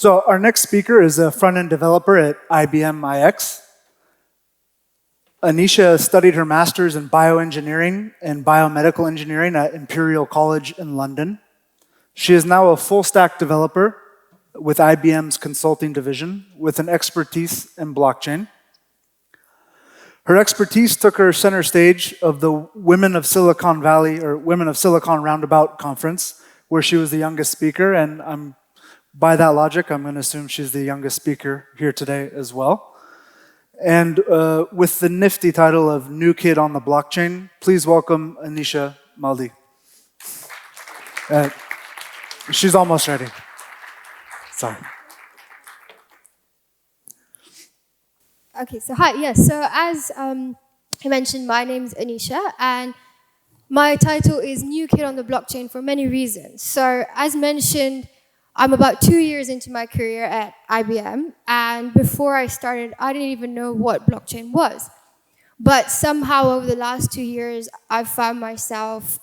So our next speaker is a front-end developer at IBM iX. Anisha studied her master's in bioengineering and biomedical engineering at Imperial College in London. She is now a full-stack developer with IBM's consulting division with an expertise in blockchain. Her expertise took her center stage of the Women of Silicon Valley or Women of Silicon Roundabout conference, where she was the youngest speaker, and by that logic, I'm going to assume she's the youngest speaker here today as well. And with the nifty title of New Kid on the Blockchain, please welcome Anisha Malde. She's almost ready. Sorry. Okay, so hi, yes. So as I mentioned, my name is Anisha, and my title is New Kid on the Blockchain for many reasons. So as mentioned, I'm about 2 years into my career at IBM, and before I started, I didn't even know what blockchain was. But somehow over the last 2 years, I've found myself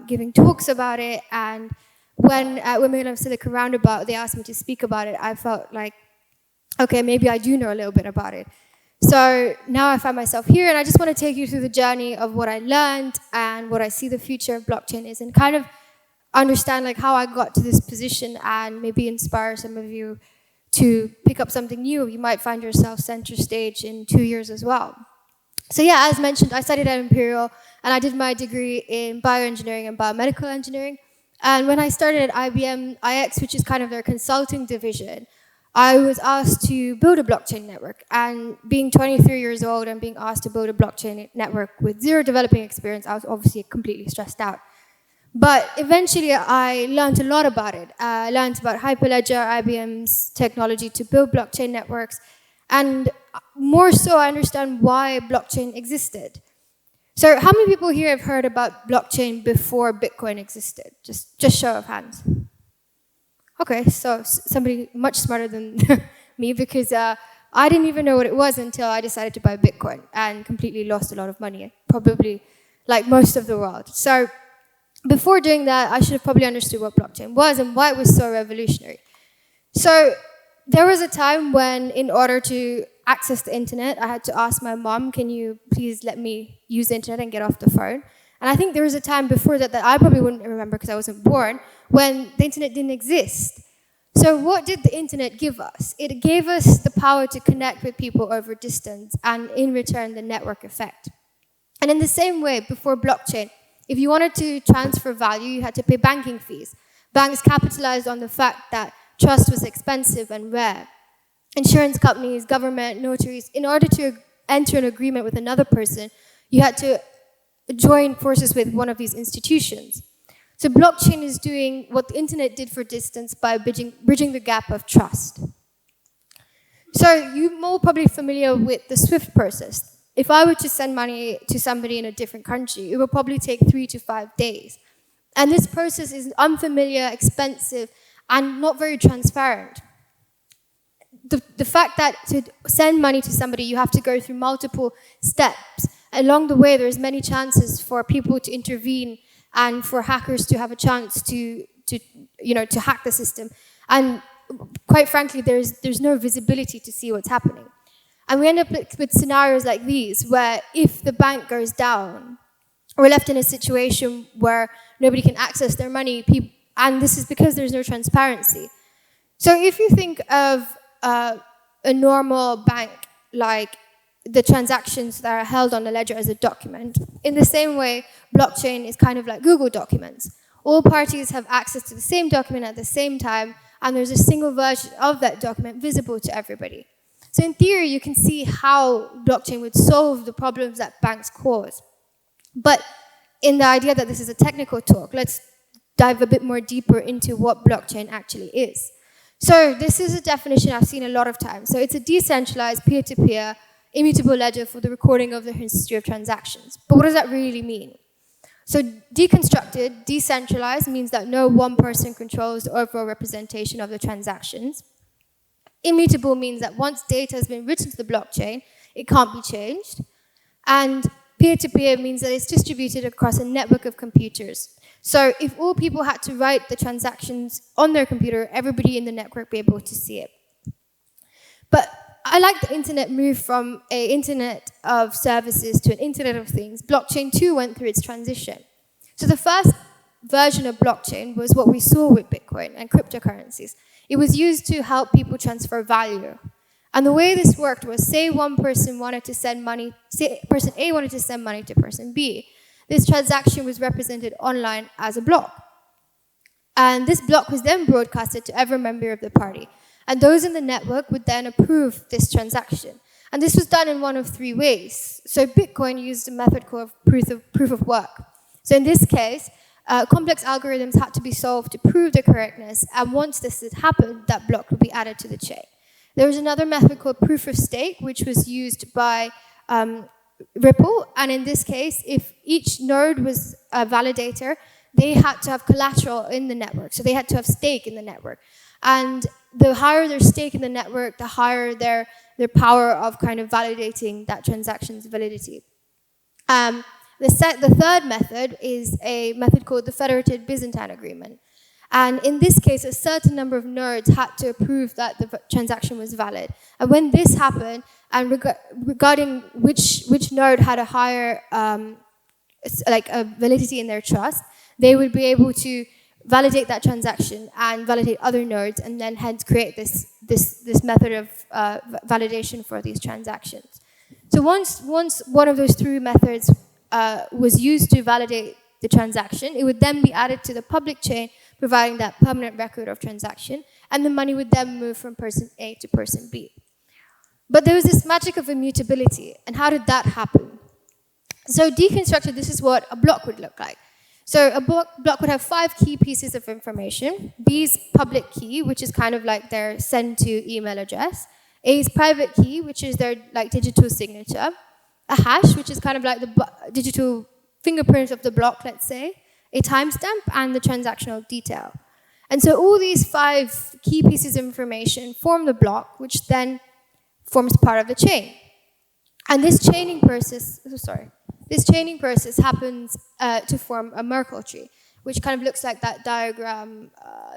giving talks about it, and when at Women of Silicon Roundabout, they asked me to speak about it, I felt like, okay, maybe I do know a little bit about it. So now I find myself here, and I just want to take you through the journey of what I learned and what I see the future of blockchain is, and kind of understand like how I got to this position and maybe inspire some of you to pick up something new. You might find yourself center stage in 2 years as well. So yeah, as mentioned, I studied at Imperial, and I did my degree in bioengineering and biomedical engineering. And when I started at IBM iX, which is kind of their consulting division, I was asked to build a blockchain network. And being 23 years old and being asked to build a blockchain network with zero developing experience, I was obviously completely stressed out. But eventually, I learned a lot about it. I learned about Hyperledger, IBM's technology to build blockchain networks. And more so, I understand why blockchain existed. So how many people here have heard about blockchain before Bitcoin existed? Just show of hands. Okay, so somebody much smarter than me, because I didn't even know what it was until I decided to buy Bitcoin and completely lost a lot of money, probably like most of the world. So before doing that, I should have probably understood what blockchain was and why it was so revolutionary. So there was a time when, in order to access the internet, I had to ask my mom, can you please let me use the internet and get off the phone? And I think there was a time before that that I probably wouldn't remember because I wasn't born, when the internet didn't exist. So what did the internet give us? It gave us the power to connect with people over distance, and in return, the network effect. And in the same way, before blockchain, if you wanted to transfer value, you had to pay banking fees. Banks capitalized on the fact that trust was expensive and rare. Insurance companies, government, notaries, in order to enter an agreement with another person, you had to join forces with one of these institutions. So blockchain is doing what the internet did for distance by bridging the gap of trust. So you're more probably familiar with the SWIFT process. If I were to send money to somebody in a different country, it would probably take 3 to 5 days. And this process is unfamiliar, expensive, and not very transparent. The fact that to send money to somebody, you have to go through multiple steps. Along the way, there's many chances for people to intervene and for hackers to have a chance to hack the system. And quite frankly, there's no visibility to see what's happening. And we end up with scenarios like these, where if the bank goes down, we're left in a situation where nobody can access their money, and this is because there's no transparency. So if you think of a normal bank, like the transactions that are held on the ledger as a document, in the same way, blockchain is kind of like Google Documents. All parties have access to the same document at the same time, and there's a single version of that document visible to everybody. So in theory, you can see how blockchain would solve the problems that banks cause. But in the idea that this is a technical talk, let's dive a bit more deeper into what blockchain actually is. So this is a definition I've seen a lot of times. So it's a decentralized, peer-to-peer, immutable ledger for the recording of the history of transactions. But what does that really mean? So deconstructed, decentralized, means that no one person controls the overall representation of the transactions. Immutable means that once data has been written to the blockchain, it can't be changed. And peer-to-peer means that it's distributed across a network of computers. So if all people had to write the transactions on their computer, everybody in the network would be able to see it. But I like the internet moved from an internet of services to an internet of things. Blockchain too went through its transition. So the first version of blockchain was what we saw with Bitcoin and cryptocurrencies. It was used to help people transfer value. And the way this worked was, say one person wanted to send money, say person A wanted to send money to person B. This transaction was represented online as a block. And this block was then broadcasted to every member of the party. And those in the network would then approve this transaction. And this was done in one of three ways. So Bitcoin used a method called proof of work. So in this case, complex algorithms had to be solved to prove the correctness. And once this had happened, that block would be added to the chain. There was another method called proof of stake, which was used by Ripple. And in this case, if each node was a validator, they had to have collateral in the network. So they had to have stake in the network. And the higher their stake in the network, the higher their power of kind of validating that transaction's validity. The third method is a method called the Federated Byzantine agreement. And in this case, a certain number of nodes had to approve that the transaction was valid. And when this happened, and regarding which node had a higher validity in their trust, they would be able to validate that transaction and validate other nodes, and then hence create this method of validation for these transactions. So once one of those three methods was used to validate the transaction, it would then be added to the public chain, providing that permanent record of transaction, and the money would then move from person A to person B. But there was this magic of immutability, and how did that happen? So deconstructed, this is what a block would look like. So a block would have 5 key pieces of information. B's public key, which is kind of like their send to email address. A's private key, which is their like digital signature. A hash, which is kind of like the digital fingerprint of the block, let's say. A timestamp, and the transactional detail. And so all these 5 key pieces of information form the block, which then forms part of the chain. And this chaining process, happens to form a Merkle tree, which kind of looks like that diagram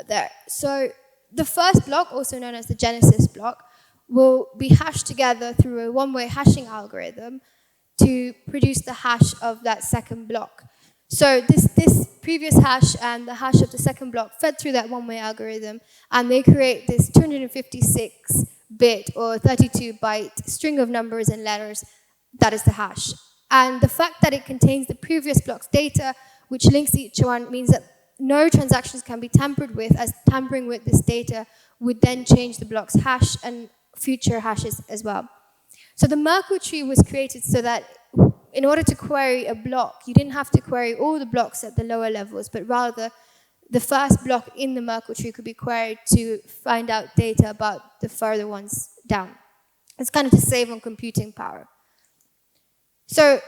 there. So the first block, also known as the Genesis block, will be hashed together through a one-way hashing algorithm to produce the hash of that second block. So this previous hash and the hash of the second block fed through that one-way algorithm, and they create this 256-bit or 32-byte string of numbers and letters. That is the hash. And the fact that it contains the previous block's data, which links each one, means that no transactions can be tampered with, as tampering with this data would then change the block's hash and future hashes as well. So the Merkle tree was created so that in order to query a block, you didn't have to query all the blocks at the lower levels, but rather the first block in the Merkle tree could be queried to find out data about the further ones down. It's kind of to save on computing power. So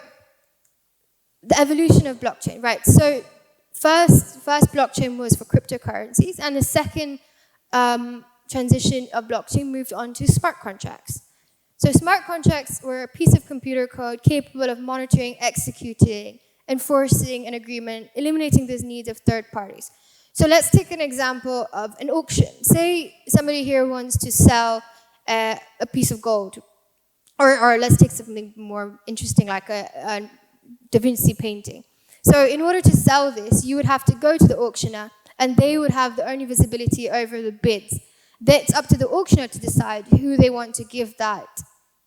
the evolution of blockchain, right? So first blockchain was for cryptocurrencies, and the second transition of blockchain moved on to smart contracts. So smart contracts were a piece of computer code capable of monitoring, executing, enforcing an agreement, eliminating the needs of third parties. So let's take an example of an auction. Say somebody here wants to sell a piece of gold. Or let's take something more interesting, like a Da Vinci painting. So in order to sell this, you would have to go to the auctioneer, and they would have the only visibility over the bids. That's up to the auctioneer to decide who they want to give that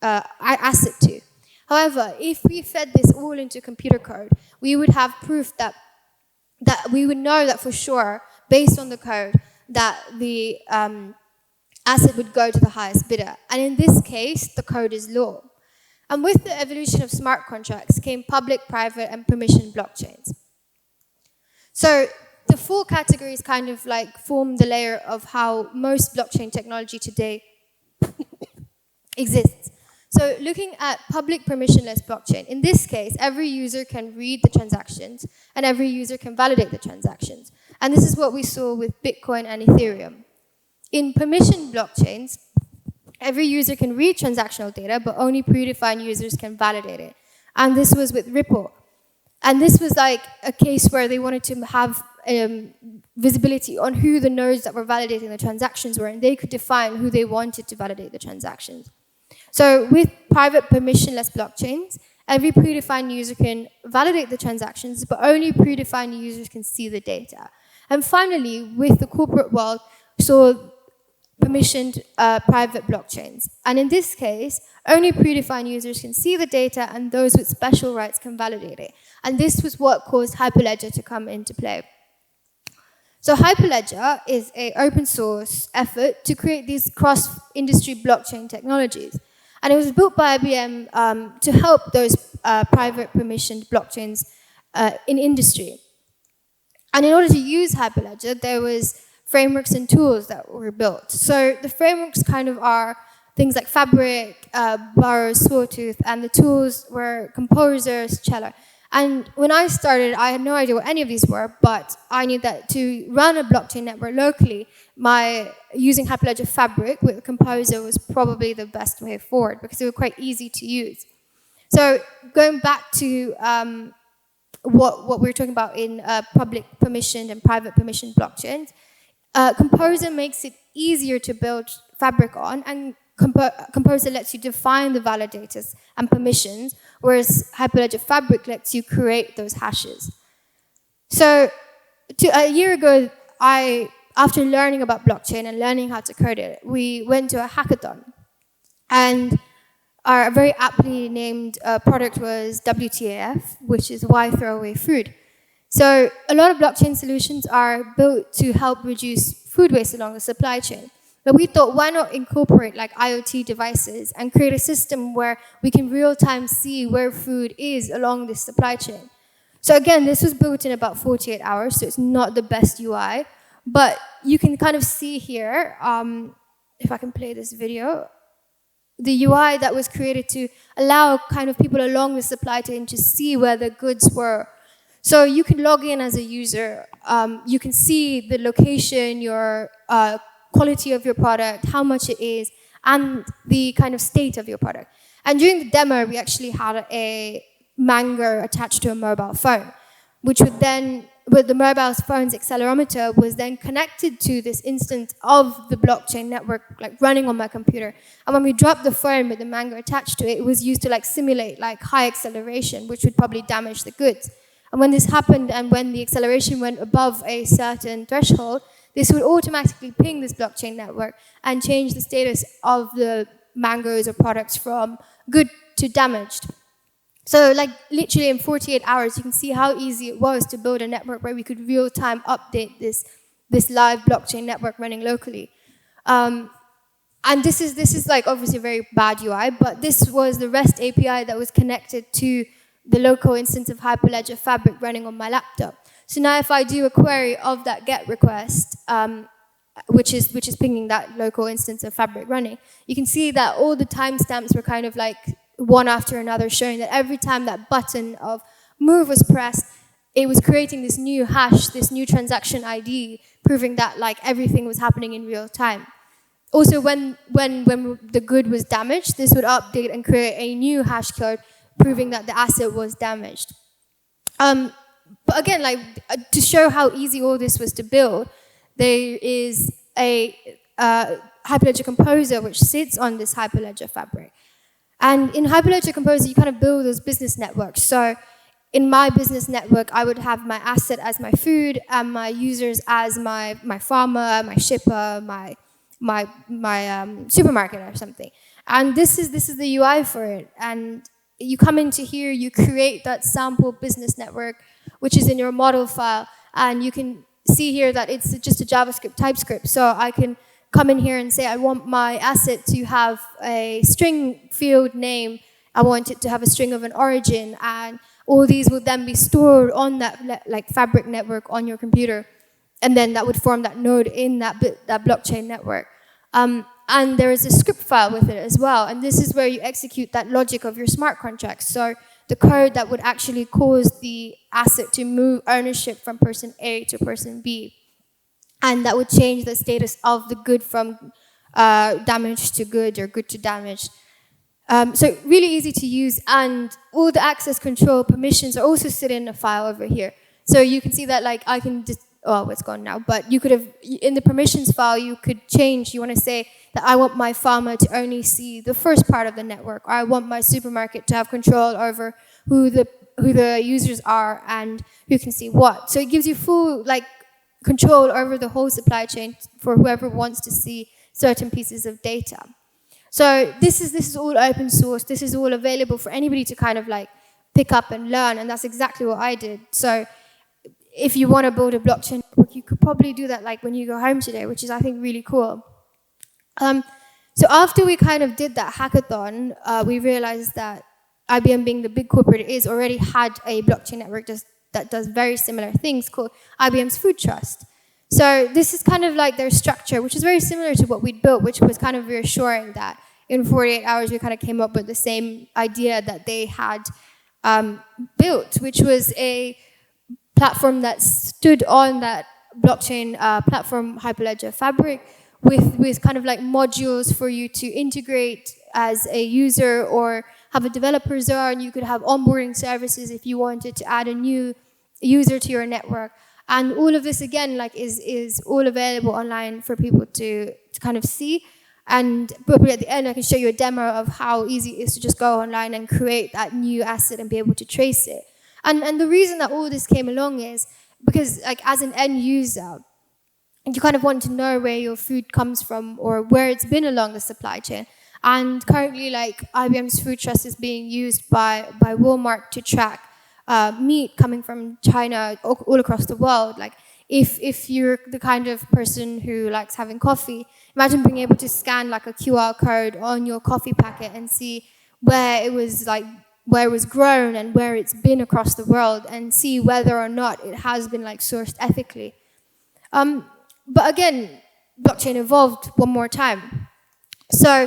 asset to. However, if we fed this all into computer code, we would have proof that we would know that for sure, based on the code, that the asset would go to the highest bidder. And in this case, the code is law. And with the evolution of smart contracts came public, private, and permission blockchains. So the 4 categories kind of like form the layer of how most blockchain technology today exists. So looking at public permissionless blockchain, in this case, every user can read the transactions, and every user can validate the transactions. And this is what we saw with Bitcoin and Ethereum. In permission blockchains, every user can read transactional data, but only predefined users can validate it. And this was with Ripple. And this was like a case where they wanted to have visibility on who the nodes that were validating the transactions were, and they could define who they wanted to validate the transactions. So with private permissionless blockchains, every predefined user can validate the transactions, but only predefined users can see the data. And finally, with the corporate world, saw permissioned private blockchains. And in this case, only predefined users can see the data, and those with special rights can validate it. And this was what caused Hyperledger to come into play. So Hyperledger is an open source effort to create these cross-industry blockchain technologies. And it was built by IBM to help those private permissioned blockchains in industry. And in order to use Hyperledger, there was frameworks and tools that were built. So the frameworks kind of are things like Fabric, Burrows, Sawtooth, and the tools were Composer, Cello. And when I started, I had no idea what any of these were, but I knew that to run a blockchain network locally, using Hyperledger Fabric with Composer was probably the best way forward because they were quite easy to use. So going back to what we were talking about in public permissioned and private permissioned blockchains, Composer makes it easier to build Fabric on, and Composer lets you define the validators and permissions, whereas Hyperledger Fabric lets you create those hashes. So a year ago, after learning about blockchain and learning how to code it, we went to a hackathon. And our very aptly named product was WTAF, which is Why Throw Away Food? So a lot of blockchain solutions are built to help reduce food waste along the supply chain. But we thought, why not incorporate like IoT devices and create a system where we can real-time see where food is along this supply chain. So again, this was built in about 48 hours, so it's not the best UI. But you can kind of see here, if I can play this video, the UI that was created to allow kind of people along the supply chain to see where the goods were. So you can log in as a user, you can see the location, your quality of your product, how much it is, and the kind of state of your product. And during the demo, we actually had a Mango attached to a mobile phone, which would then, with the mobile phone's accelerometer, was then connected to this instance of the blockchain network, like running on my computer. And when we dropped the phone with the Mango attached to it, it was used to like simulate like high acceleration, which would probably damage the goods. And when this happened, and when the acceleration went above a certain threshold, this would automatically ping this blockchain network and change the status of the mangoes or products from good to damaged. So like literally in 48 hours, you can see how easy it was to build a network where we could real-time update this live blockchain network running locally. And this is like obviously a very bad UI, but this was the REST API that was connected to the local instance of Hyperledger Fabric running on my laptop. So now if I do a query of that GET request, which is pinging that local instance of Fabric running, you can see that all the timestamps were kind of like one after another, showing that every time that button of move was pressed, it was creating this new hash, this new transaction ID, proving that like everything was happening in real time. Also, when the good was damaged, this would update and create a new hash code, proving that the asset was damaged. But again, like to show how easy all this was to build, there is a Hyperledger Composer which sits on this Hyperledger Fabric. And in Hyperledger Composer, you kind of build those business networks. So in my business network, I would have my asset as my food, and my users as my farmer, my shipper, my supermarket or something. And this is the UI for it. And you come into here, you create that sample business network, which is in your model file, and you can see here that it's just a JavaScript TypeScript. So I can come in here and say, I want my asset to have a string field name, I want it to have a string of an origin, and all these will then be stored on that like Fabric network on your computer, and then that would form that node in that blockchain network. And there is a script file with it as well, and this is where you execute that logic of your smart contracts. So the code that would actually cause the asset to move ownership from person A to person B. And that would change the status of the good from damaged to good or good to damaged. So really easy to use, and all the access control permissions are also sitting in a file over here. So you can see that like I can just, oh, it's gone now, but you could have, in the permissions file, you could change, you want to say that I want my farmer to only see the first part of the network, or I want my supermarket to have control over who the users are and who can see what. So it gives you full like control over the whole supply chain for whoever wants to see certain pieces of data. So this is all open source. This is all available for anybody to kind of like pick up and learn, and that's exactly what I did. So if you want to build a blockchain network, you could probably do that like when you go home today, which is I think really cool. So after we kind of did that hackathon, we realized that IBM, being the big corporate it is, already had a blockchain network that does very similar things called IBM's Food Trust. So this is kind of like their structure, which is very similar to what we'd built, which was kind of reassuring that in 48 hours we kind of came up with the same idea that they had built, which was a platform that stood on that blockchain platform Hyperledger Fabric with kind of like modules for you to integrate as a user or have a developer zone. You could have onboarding services if you wanted to add a new user to your network. And all of this, again, like is all available online for people to kind of see. And probably at the end, I can show you a demo of how easy it is to just go online and create that new asset and be able to trace it. And the reason that all this came along is because, like, as an end user, you kind of want to know where your food comes from or where it's been along the supply chain. And currently, like, IBM's Food Trust is being used by Walmart to track meat coming from China all across the world. Like, if you're the kind of person who likes having coffee, imagine being able to scan like a QR code on your coffee packet and see where it was grown and where it's been across the world, and see whether or not it has been like sourced ethically. But again, blockchain evolved one more time. So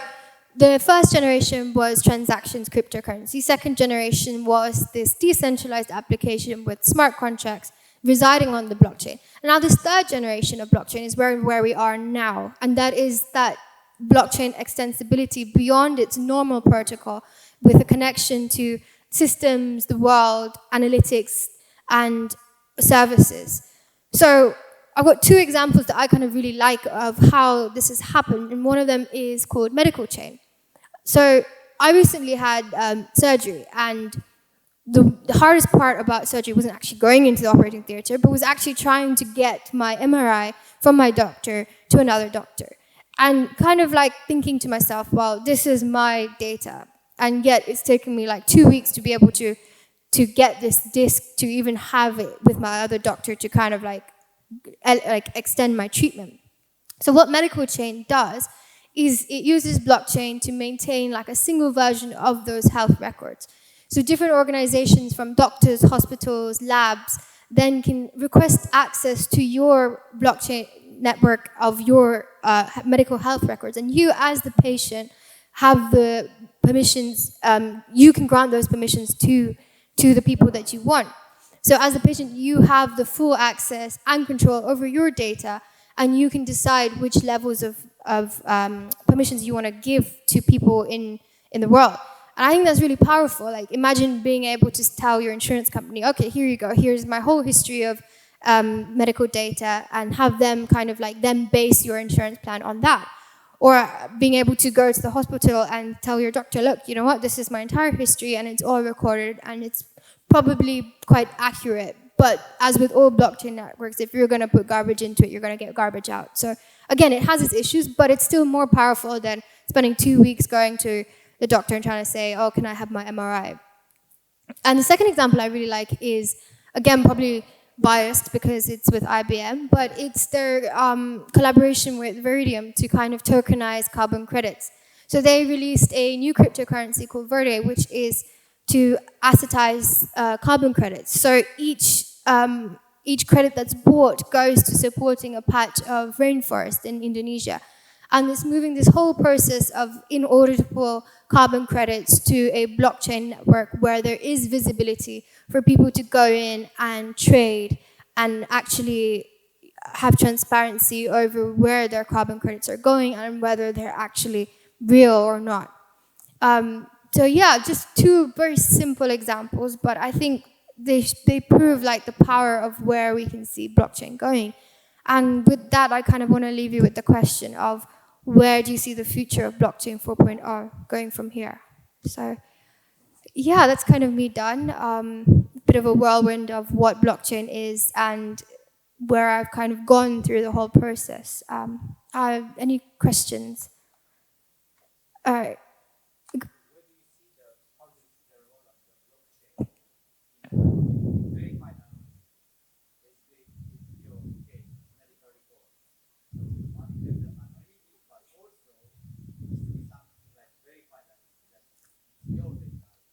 the first generation was transactions cryptocurrency. Second generation was this decentralized application with smart contracts residing on the blockchain. And now this third generation of blockchain is where we are now. And that is that blockchain extensibility beyond its normal protocol with a connection to systems, the world, analytics, and services. So I've got two examples that I kind of really like of how this has happened, and one of them is called medical chain. So I recently had surgery, and the hardest part about surgery wasn't actually going into the operating theater, but was actually trying to get my MRI from my doctor to another doctor. And kind of like thinking to myself, well, this is my data, and yet it's taken me like 2 weeks to be able to get this disc to even have it with my other doctor to kind of like extend my treatment. So what medical chain does is it uses blockchain to maintain like a single version of those health records. So different organizations from doctors, hospitals, labs, then can request access to your blockchain network of your medical health records. And you, as the patient, have the permissions, you can grant those permissions to the people that you want. So as a patient, you have the full access and control over your data, and you can decide which levels of permissions you want to give to people in the world. And I think that's really powerful. Like, imagine being able to tell your insurance company, okay, here you go, here's my whole history of medical data, and have them kind of like then base your insurance plan on that. Or being able to go to the hospital and tell your doctor, look, you know what, this is my entire history and it's all recorded and it's probably quite accurate. But as with all blockchain networks, if you're going to put garbage into it, you're going to get garbage out. So again, it has its issues, but it's still more powerful than spending 2 weeks going to the doctor and trying to say, oh, can I have my MRI? And the second example I really like is, again, probably biased because it's with IBM, but it's their collaboration with Veridium to kind of tokenize carbon credits. So they released a new cryptocurrency called Verde, which is to assetize carbon credits. So each credit that's bought goes to supporting a patch of rainforest in Indonesia. And it's moving this whole process of inauditable carbon credits to a blockchain network where there is visibility for people to go in and trade and actually have transparency over where their carbon credits are going and whether they're actually real or not. So yeah, just two very simple examples, but I think they prove like the power of where we can see blockchain going. And with that, I kind of want to leave you with the question of where do you see the future of blockchain 4.0 going from here? So yeah, that's kind of me done. Bit of a whirlwind of what blockchain is and where I've kind of gone through the whole process. Any questions? All right.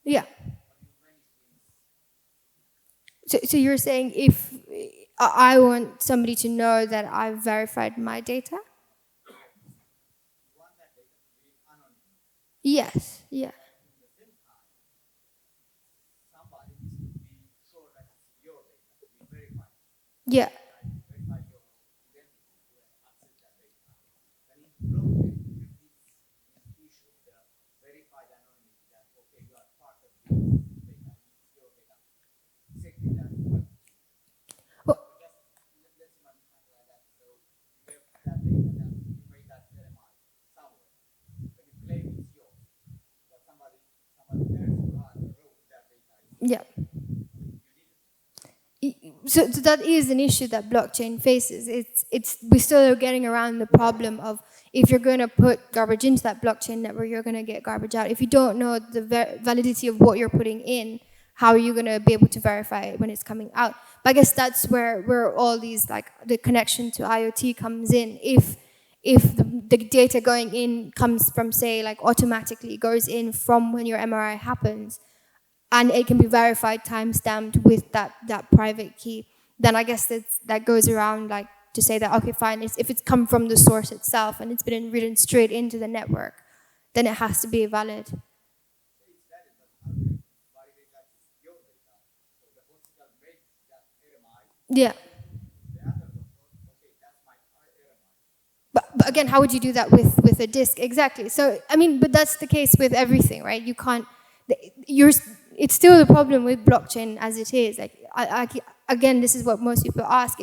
Yeah. So you're saying if I want somebody to know that I've verified my data? Yes. Yeah. Yeah. Well, yeah. So that is an issue that blockchain faces. It's we're still getting around the problem of if you're going to put garbage into that blockchain network, you're going to get garbage out. If you don't know the validity of what you're putting in, how are you going to be able to verify it when it's coming out? But I guess that's where all these like the connection to IoT comes in. If the data going in comes from say like automatically goes in from when your MRI happens, and it can be verified, time-stamped with that private key, then I guess that goes around like to say that, okay, fine, if it's come from the source itself and it's been written straight into the network, then it has to be valid. Yeah. But again, how would you do that with a disk? Exactly. So, I mean, but that's the case with everything, right? You can't, it's still the problem with blockchain as it is. Like, again, this is what most people ask.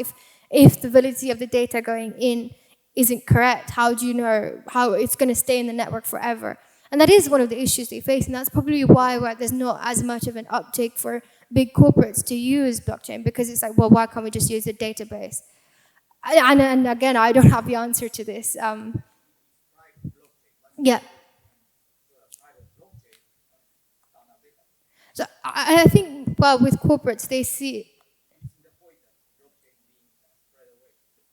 If the validity of the data going in isn't correct, how do you know how it's going to stay in the network forever? And that is one of the issues they face, and that's probably why there's not as much of an uptake for big corporates to use blockchain, because it's like, well, why can't we just use a database? And again, I don't have the answer to this. Yeah. So I think, well, with corporates, they see.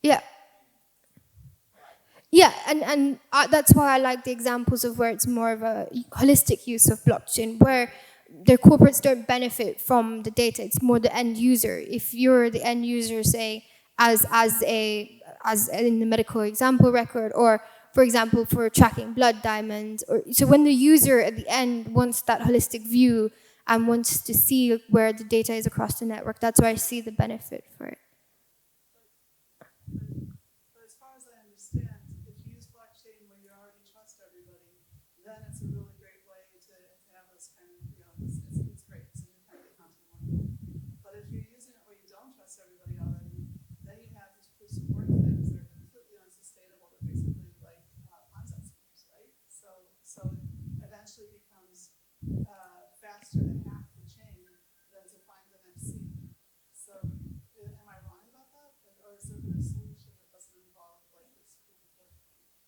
Yeah. Yeah, and that's why I like the examples of where it's more of a holistic use of blockchain, where the corporates don't benefit from the data. It's more the end user. If you're the end user, say, as in the medical example record, or for example for tracking blood diamonds, or so when the user at the end wants that holistic view and wants to see where the data is across the network, that's where I see the benefit for it. But as far as I understand, if you use blockchain where you already trust everybody, then it's a really great way to have this kind of, it's great. It's an independent accounting one. But if you're using it where you don't trust everybody already, then you have these proof support things that are completely unsustainable. They're basically like Ponzi schemes, right? So it eventually becomes faster to hack the chain than to find the next seed. So am I wrong about that? Or is there a solution that doesn't involve like this proof of work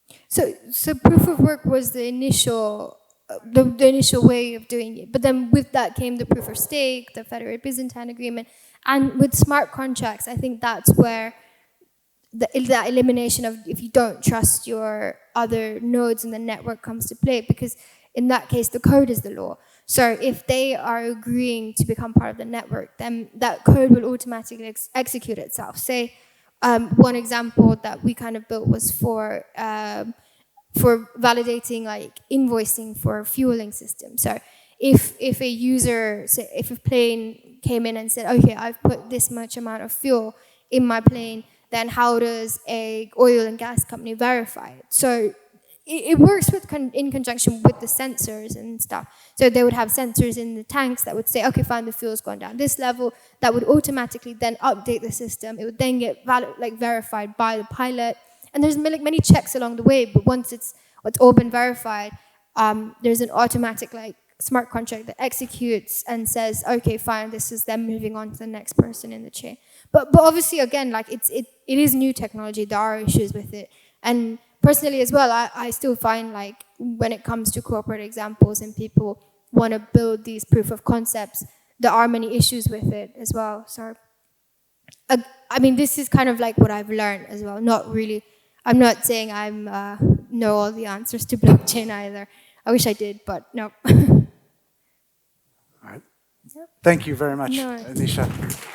thing? So proof of work was the initial the initial way of doing it. But then with that came the proof of stake, the Federated Byzantine agreement, and with smart contracts, I think that's where that elimination of if you don't trust your other nodes in the network comes to play, because in that case the code is the law. So if they are agreeing to become part of the network, then that code will automatically execute itself. Say one example that we kind of built was for validating like invoicing for fueling system. So if a user, say if a plane came in and said, okay, I've put this much amount of fuel in my plane, then how does a oil and gas company verify it? So it works in conjunction with the sensors and stuff. So they would have sensors in the tanks that would say, okay, fine, the fuel's gone down this level. That would automatically then update the system. It would then get verified by the pilot. And there's many checks along the way, but once it's all been verified, there's an automatic smart contract that executes and says, okay, fine, this is them moving on to the next person in the chain. But obviously, again, it is new technology. There are issues with it. And personally as well, I still find when it comes to corporate examples and people want to build these proof of concepts, there are many issues with it as well. So, I mean, this is kind of what I've learned as well. Not really, I'm not saying I know all the answers to blockchain either. I wish I did, but no. All right. Yeah. Thank you very much, No. Anisha.